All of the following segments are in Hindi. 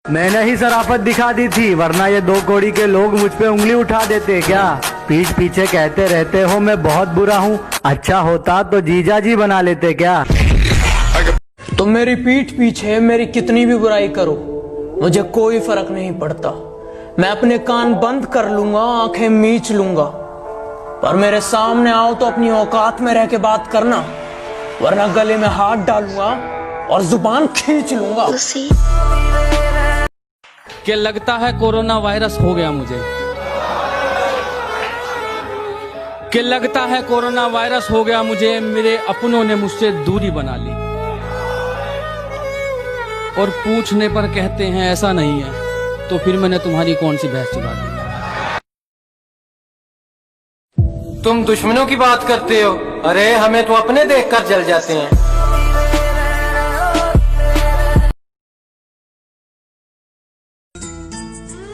मैंने ही शराफत दिखा दी थी, वरना ये 2 कौड़ी के लोग मुझ पे उंगली उठा देते क्या। पीठ पीछे कहते रहते हो मैं बहुत बुरा हूँ, अच्छा होता तो जीजा जी बना लेते क्या। तुम मेरी पीठ पीछे मेरी कितनी भी बुराई करो, मुझे कोई फर्क नहीं पड़ता। मैं अपने कान बंद कर लूंगा, आंखें मीच लूंगा, पर मेरे सामने आओ तो अपनी औकात में रह के बात करना, वरना गले में हाथ डालूंगा और जुबान खींच लूंगा। क्या लगता है कोरोना वायरस हो गया मुझे, क्या लगता है कोरोना वायरस हो गया मुझे। मेरे अपनों ने मुझसे दूरी बना ली और पूछने पर कहते हैं ऐसा नहीं है, तो फिर मैंने तुम्हारी कौन सी बहस चुरा दी। तुम दुश्मनों की बात करते हो, अरे हमें तो अपने देखकर जल जाते हैं।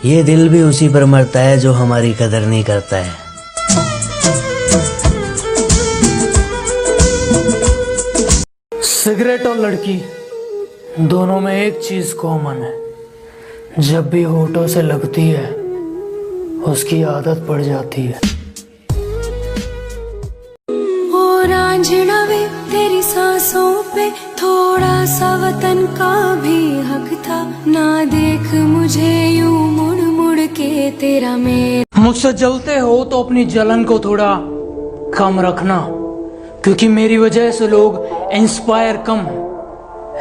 ये दिल भी उसी पर मरता है जो हमारी कदर नहीं करता है। सिगरेट और लड़की दोनों में एक चीज कॉमन है, जब भी होठों से लगती है उसकी आदत पड़ जाती है। रांझना वे तेरी सांसों पे थोड़ा सा वतन का भी हक था, ना देख मुझे यूं मुड़ मुड़ के तेरा मेरा। मुझसे जलते हो तो अपनी जलन को थोड़ा कम रखना, क्योंकि मेरी वजह से लोग इंस्पायर कम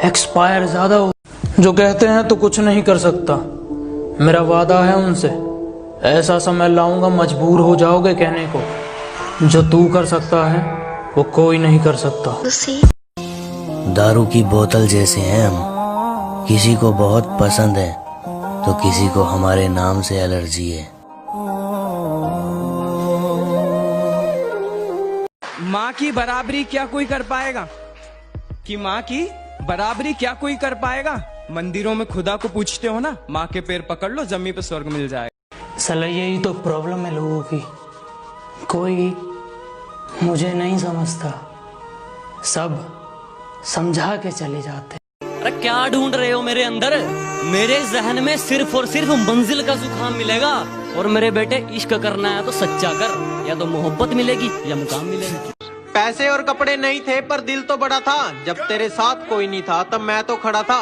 एक्सपायर ज्यादा हो। जो कहते हैं तो कुछ नहीं कर सकता, मेरा वादा है उनसे, ऐसा समय लाऊंगा मजबूर हो जाओगे कहने को, जो तू कर सकता है वो कोई नहीं कर सकता। दारू की बोतल जैसे हैं हम, किसी को बहुत पसंद है तो किसी को हमारे नाम से एलर्जी है। माँ की बराबरी क्या कोई कर पाएगा, कि माँ की बराबरी क्या कोई कर पाएगा। मंदिरों में खुदा को पूछते हो ना, माँ के पैर पकड़ लो जमीन पे स्वर्ग मिल जाएगा। साला यही तो प्रॉब्लम है लोगों की, कोई मुझे नहीं समझता, सब समझा के चले जाते। अरे क्या ढूंढ रहे हो मेरे अंदर, मेरे जहन में सिर्फ और सिर्फ मंजिल का जुकाम मिलेगा। और मेरे बेटे इश्क करना है तो सच्चा कर, या तो मोहब्बत मिलेगी या मुकाम मिलेगी। पैसे और कपड़े नहीं थे पर दिल तो बड़ा था, जब तेरे साथ कोई नहीं था तब मैं तो खड़ा था,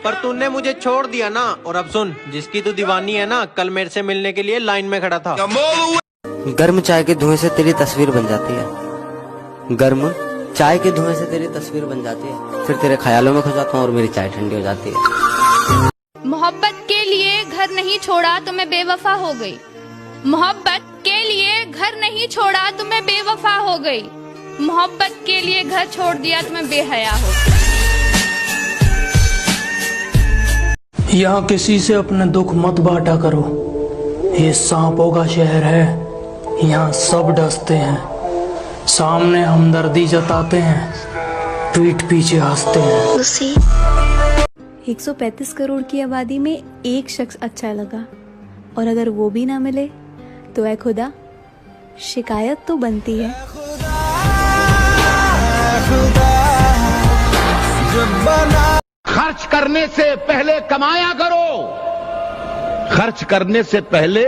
पर तूने मुझे छोड़ दिया ना। और अब सुन, जिसकी तू दीवानी है ना, कल मेरे से मिलने के लिए लाइन में खड़ा था। गर्म चाय के धुएं से तेरी तस्वीर बन जाती है, गर्म चाय के धुएं से तेरी तस्वीर बन जाती है, फिर तेरे ख्यालों में खो जाता हूँ और मेरी चाय ठंडी हो जाती है। मोहब्बत के लिए घर नहीं छोड़ा तो मैं बेवफा हो गई, मोहब्बत के लिए घर नहीं छोड़ा तो मैं बेवफा हो गई, मोहब्बत के लिए घर छोड़ दिया तो मैं बेहया हो गई। यहाँ किसी से अपने दुख मत बांटा करो, ये सांपों का शहर है, यहाँ सब डसते हैं, सामने हमदर्दी जताते हैं, पीठ पीछे हंसते हैं। 135 करोड़ की आबादी में एक शख्स अच्छा लगा, और अगर वो भी ना मिले तो ऐ खुदा, शिकायत तो बनती है। खर्च करने से पहले कमाया करो, खर्च करने से पहले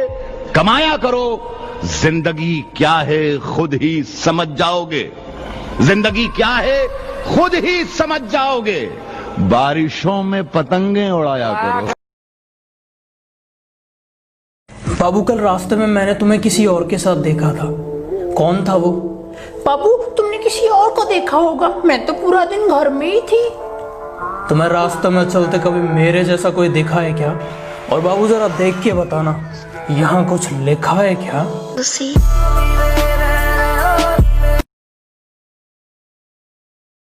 कमाया करो। जिंदगी क्या है खुद ही समझ जाओगे, जिंदगी क्या है खुद ही समझ जाओगे। बारिशों में पतंगे उड़ाया करो। बाबू कल रास्ते में मैंने तुम्हें किसी और के साथ देखा था, कौन था वो? बाबू तुमने किसी और को देखा होगा, मैं तो पूरा दिन घर में ही थी। तुम्हें रास्ते में चलते कभी मेरे जैसा कोई देखा है क्या? और बाबू जरा देख के बताना, यहाँ कुछ लिखा है क्या?